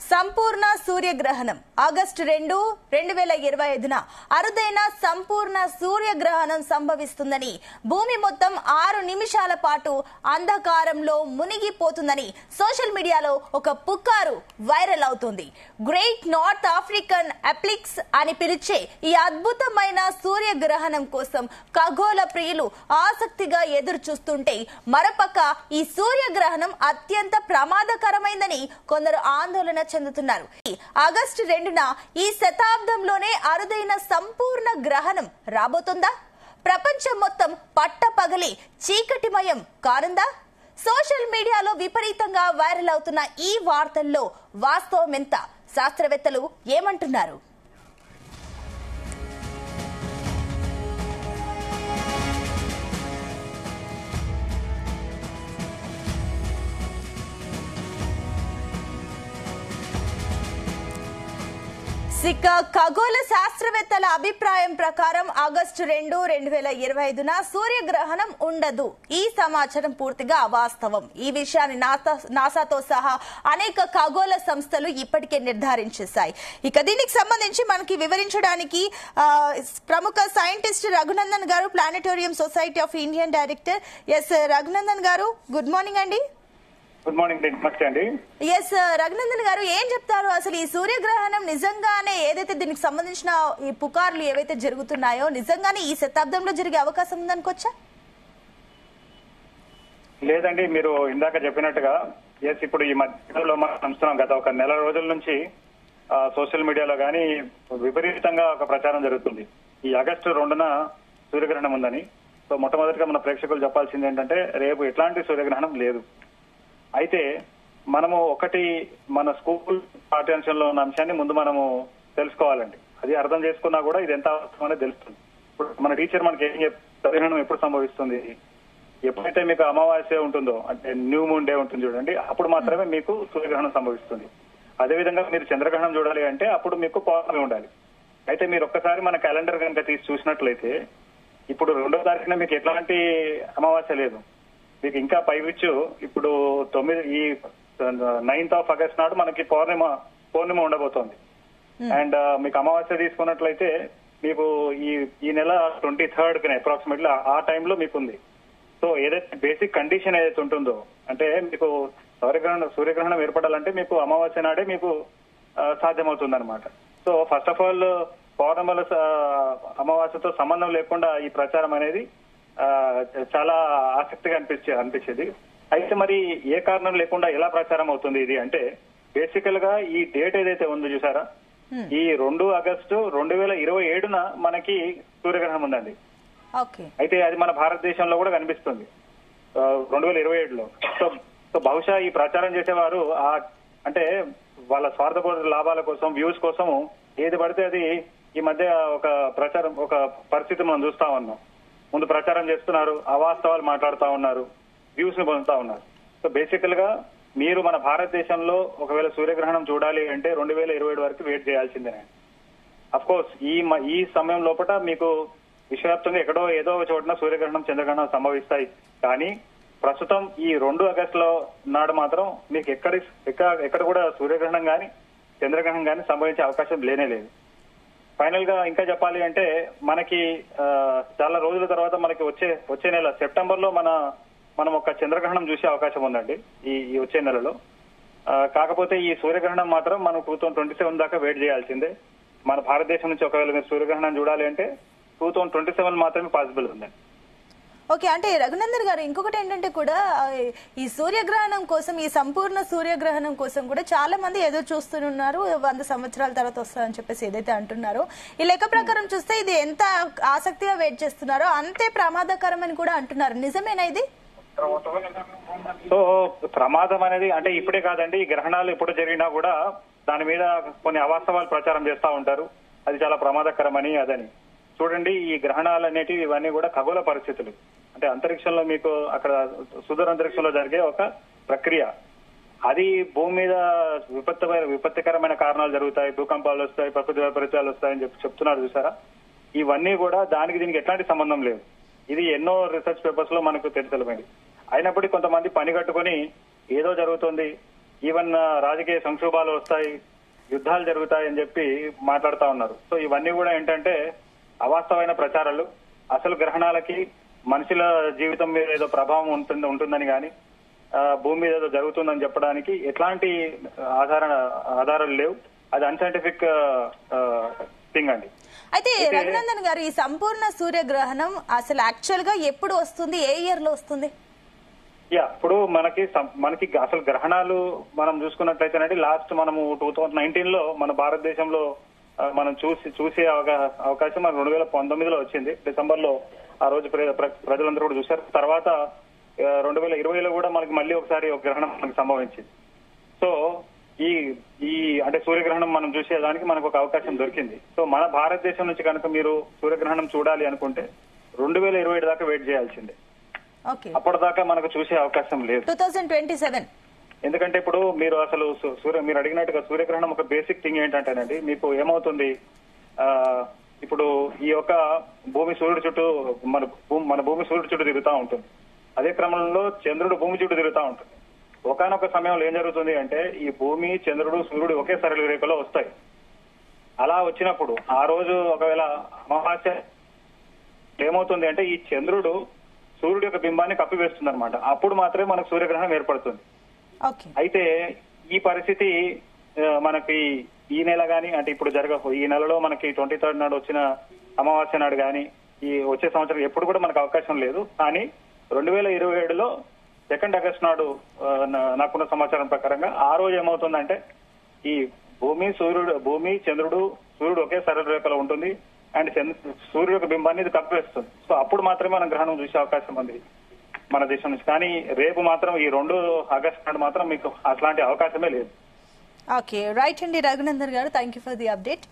సంపూర్ణ సూర్యగ్రహణం ఆగస్టు 2, 2025న అరుదైన సంపూర్ణ సూర్యగ్రహణం సంభవిస్తుందని, భూమి మొత్తం 6 నిమిషాల పాటు అంధకారంలో మునిగిపోతుందని సోషల్ మీడియాలో ఒక పుకారు వైరల్ అవుతుంది. గ్రేట్ నార్త్ ఆఫ్రికన్ ఎక్లిప్స్ అని పిలిచే ఈ అద్భుతమైన సూర్యగ్రహణం కోసం ఖగోళ ప్రియులు ఆసక్తిగా ఎదురు చూస్తుంటే, మరోపక్క ఈ సూర్యగ్రహణం అత్యంత ప్రమాదకరమైందని కొందరు ఆందోళన చెందుతున్నారు. ఆగస్టు 2న ఈ శతాబ్దంలోనే అరుదైన సంపూర్ణ గ్రహణం రాబోతుందా? ప్రపంచం మొత్తం పట్టపగలి చీకటిమయం కానుందా? సోషల్ మీడియాలో విపరీతంగా వైరల్ అవుతున్న ఈ వార్తల్లో వాస్తవం ఎంత? శాస్త్రవేత్తలు ఏమంటున్నారు? ఖగోళ శాస్త్రవేత్తల అభిప్రాయం ప్రకారం ఆగస్టు 2, 2025న సూర్యగ్రహణం ఉండదు. ఈ సమాచారం పూర్తిగా అవాస్తవం. ఈ విషయాన్ని నాసాతో సహా అనేక ఖగోళ సంస్థలు ఇప్పటికే నిర్ధారించేశాయి. ఇక దీనికి సంబంధించి మనకి వివరించడానికి ప్రముఖ సైంటిస్ట్ రఘునందన్ గారు, planetarium society of Indian director. S Raghunandan గారు, గుడ్ మార్నింగ్ అండి. గుడ్ మార్నింగ్ అండి. ఎస్ రఘునందన్ గారు, ఏం చెప్తారు? అసలు ఈ సూర్యగ్రహణం నిజంగానే ఏదైతే దీనికి సంబంధించిన ఈ పుకార్లు ఏవైతే జరుగుతున్నాయో నిజంగానే ఈ శతాబ్దంలో జరిగే అవకాశం ఉందనుకోవచ్చా? లేదండి, మీరు ఇందాక చెప్పినట్టుగా ఎస్ ఇప్పుడు ఈ మధ్యలో మనం చూస్తున్నాం. గత ఒక నెల రోజుల నుంచి సోషల్ మీడియాలో గానీ విపరీతంగా ఒక ప్రచారం జరుగుతుంది. ఈ ఆగస్టు 2న సూర్యగ్రహణం ఉందని. సో మొట్టమొదటిగా మన ప్రేక్షకులు చెప్పాల్సింది ఏంటంటే, రేపు ఎట్లాంటి సూర్యగ్రహణం లేదు. అయితే మనము ఒకటి మన స్కూల్ పాఠ్యాంశంలో ఉన్న అంశాన్ని ముందు మనము తెలుసుకోవాలండి. అది అర్థం చేసుకున్నా కూడా ఇది ఎంత అవసరం అనేది తెలుస్తుంది. ఇప్పుడు మన టీచర్ మనకి ఏం సూర్యగ్రహణం ఎప్పుడు సంభవిస్తుంది, ఎప్పుడైతే మీకు అమావాస్య ఉంటుందో, అంటే న్యూ మూన్ డే ఉంటుంది చూడండి, అప్పుడు మాత్రమే మీకు సూర్యగ్రహణం సంభవిస్తుంది. అదేవిధంగా మీరు చంద్రగ్రహణం చూడాలి అంటే అప్పుడు మీకు పౌర్ణమి ఉండాలి. అయితే మీరు ఒక్కసారి మన క్యాలెండర్ కనుక తీసి చూసినట్లయితే ఇప్పుడు 2వ తారీఖున మీకు ఎట్లాంటి అమావాస్య లేదు. మీకు ఇంకా పైవిచ్చు ఇప్పుడు 9th ఆఫ్ ఆగస్ట్ నాడు మనకి పౌర్ణిమ ఉండబోతోంది. అండ్ మీకు అమావాస్య తీసుకున్నట్లయితే మీకు ఈ నెల 23rd అప్రాక్సిమేట్లీ ఆ టైంలో మీకు ఉంది. సో ఏదైతే బేసిక్ కండిషన్ ఏదైతే ఉంటుందో, అంటే మీకు సూర్యగ్రహణం ఏర్పడాలంటే మీకు అమావాస్య నాడే మీకు సాధ్యమవుతుంది అనమాట. సో ఫస్ట్ ఆఫ్ ఆల్ పౌర్ణముల అమావాస్యతో సంబంధం లేకుండా ఈ ప్రచారం అనేది చాలా ఆసక్తిగా అనిపించేది. అయితే మరి ఏ కారణం లేకుండా ఎలా ప్రచారం అవుతుంది ఇది అంటే, బేసికల్ గా ఈ డేట్ ఏదైతే ఉందో చూసారా, ఈ 2 ఆగస్టు 2027న మనకి సూర్యగ్రహణం ఉందండి. అయితే అది మన భారతదేశంలో కూడా కనిపిస్తుంది 2027లో. సో బహుశా ఈ ప్రచారం చేసేవారు అంటే వాళ్ళ స్వార్థపూరిత లాభాల కోసం, వ్యూస్ కోసము ఏది పడితే అది ఈ మధ్య ఒక పరిస్థితి మనం చూస్తా ఉన్నాం. ముందు ప్రచారం చేస్తున్నారు, అవాస్తవాలు మాట్లాడుతూ ఉన్నారు, వ్యూస్ ని పొందుతా ఉన్నారు. సో బేసికల్ గా మీరు మన భారతదేశంలో ఒకవేళ సూర్యగ్రహణం చూడాలి అంటే 2027 వరకు వెయిట్ చేయాల్సిందే. అఫ్ కోర్స్ ఈ సమయం లోపల మీకు విశ్వవ్యాప్తంగా ఏదో ఒక చోటన సూర్యగ్రహణం, చంద్రగ్రహణం సంభవిస్తాయి. కానీ ప్రస్తుతం ఈ 2 ఆగస్టులో నాడు మాత్రం మీకు ఎక్కడ కూడా సూర్యగ్రహణం గాని చంద్రగ్రహణం గాని సంభవించే అవకాశం లేనే లేదు. ఫైనల్ గా ఇంకా చెప్పాలి అంటే మనకి చాలా రోజుల తర్వాత మనకి వచ్చే నెల సెప్టెంబర్ లో మనం ఒక చంద్రగ్రహణం చూసే అవకాశం ఉందండి ఈ వచ్చే నెలలో. కాకపోతే ఈ సూర్యగ్రహణం మాత్రం మనం 2027 దాకా వెయిట్ చేయాల్సిందే. మన భారతదేశం నుంచి ఒకవేళ మీరు సూర్యగ్రహణం చూడాలి అంటే 2027 మాత్రమే పాసిబుల్ ఉందండి. ఓకే, అంటే రఘునందన్ గారు, ఇంకొకటి ఏంటంటే కూడా ఈ సూర్యగ్రహణం కోసం, ఈ సంపూర్ణ సూర్యగ్రహణం కోసం కూడా చాలా మంది ఎదురు చూస్తున్నారు. 100 సంవత్సరాల తర్వాత వస్తుందని చెప్పేసి ఏదైతే అంటున్నారో, ఈ లెక్క ప్రకారం చూస్తే ఇది ఎంత ఆసక్తిగా వెయిట్ చేస్తున్నారో అంతే ప్రమాదకరం అని కూడా అంటున్నారు. నిజమేనా ఇది? సో ప్రమాదం అనేది అంటే ఇప్పుడే కాదండి, ఈ గ్రహణాలు ఎప్పుడు జరిగినా కూడా దాని మీద కొన్ని అవాస్తవాలు ప్రచారం చేస్తా ఉంటారు. అది చాలా ప్రమాదకరమని అదని. చూడండి, ఈ గ్రహణాలు అనేటివి ఇవన్నీ కూడా ఖగోళ పరిస్థితులు. అంటే అంతరిక్షంలో మీకు అక్కడ సుదూర అంతరిక్షంలో జరిగే ఒక ప్రక్రియ. అది భూమి మీద విపత్తికరమైన కారణాలు జరుగుతాయి, భూకంపాలు వస్తాయి, ప్రకృతి వైపరీత్యాలు వస్తాయని చెప్తున్నారు చూసారా. ఇవన్నీ కూడా దీనికి ఎట్లాంటి సంబంధం లేదు. ఇది ఎన్నో రీసెర్చ్ పేపర్స్ లో మనకు తెలుసమైంది. అయినప్పటికీ కొంతమంది పని కట్టుకుని ఏదో జరుగుతుంది, ఈవెన్ రాజకీయ సంక్షోభాలు వస్తాయి, యుద్ధాలు జరుగుతాయి అని చెప్పి మాట్లాడుతా ఉన్నారు. సో ఇవన్నీ కూడా ఏంటంటే అవాస్తవమైన ప్రచారాలు. అసలు గ్రహణాలకి మనుషుల జీవితం మీద ఏదో ప్రభావం ఉంటుందని కానీ భూమి మీద ఏదో జరుగుతుందని చెప్పడానికి ఎట్లాంటి ఆధారాలు లేవు. అది అన్సైంటిఫిక్ థింగ్ అండి. అయితే రఘునందన్ గారు, ఈ సంపూర్ణ సూర్యగ్రహణం అసలు యాక్చువల్ గా ఎప్పుడు వస్తుంది, ఏ ఇయర్ లో వస్తుంది? ఇప్పుడు మనకి అసలు గ్రహణాలు మనం చూసుకున్నట్లయితేనండి, లాస్ట్ మనము 2019 లో మన భారతదేశంలో మనం చూసే అవకాశం మనకు 2019లో వచ్చింది. డిసెంబర్ లో ఆ రోజు ప్రజలందరూ కూడా చూశారు. తర్వాత 2020లో కూడా మనకి మళ్ళీ ఒకసారి ఒక గ్రహణం మనకు సంభవించింది. సో ఈ అంటే సూర్యగ్రహణం మనం చూసేదానికి మనకు ఒక అవకాశం దొరికింది. సో మన భారతదేశం నుంచి కనుక మీరు సూర్యగ్రహణం చూడాలి అనుకుంటే 2027 దాకా వెయిట్ చేయాల్సిందే. అప్పటిదాకా మనకు చూసే అవకాశం లేదు. 2027. ఎందుకంటే ఇప్పుడు మీరు అసలు మీరు అడిగినట్టుగా సూర్యగ్రహణం ఒక బేసిక్ థింగ్ ఏంటంటేనండి, మీకు ఏమవుతుంది, ఇప్పుడు ఈ యొక్క భూమి సూర్యుడు చుట్టూ మన భూమి సూర్యుడు చుట్టూ తిరుగుతూ ఉంటుంది. అదే క్రమంలో చంద్రుడు భూమి చుట్టూ తిరుగుతూ ఉంటుంది. ఒకానొక సమయంలో ఏం జరుగుతుంది అంటే ఈ భూమి, చంద్రుడు, సూర్యుడు ఒకే సరళ రేఖలో వస్తాయి. అలా వచ్చినప్పుడు ఆ రోజు ఒకవేళ అమావాస్య ఏమవుతుంది అంటే ఈ చంద్రుడు సూర్యుడు యొక్క బింబాన్ని కప్పివేస్తుంది అనమాట. అప్పుడు మాత్రమే మనకు సూర్యగ్రహణం ఏర్పడుతుంది. అయితే ఈ పరిస్థితి మనకి ఈ నెల గాని, అంటే ఇప్పుడు ఈ నెలలో మనకి 23rd నాడు వచ్చిన అమావాస్య నాడు గాని, ఈ వచ్చే సంవత్సరం ఎప్పుడు కూడా మనకు అవకాశం లేదు. కానీ 2027లో 2 ఆగస్టు నాడు నాకున్న సమాచారం ప్రకారంగా ఆ రోజు ఏమవుతుందంటే ఈ భూమి, చంద్రుడు, సూర్యుడు ఒకే సరళ రేఖలో ఉంటుంది. అండ్ సూర్యుడు యొక్క బింబాన్ని ఇది కప్పివేస్తుంది. సో అప్పుడు మాత్రమే మనం గ్రహణం చూసే అవకాశం ఉంది మన దేశం నుంచి. కానీ రేపు మాత్రం ఈ 2 ఆగస్టు నాడు మాత్రం మీకు అట్లాంటి అవకాశమే లేదు. ఓకే, రైట్ అండి రఘునందన్ గారు, thank you for the update.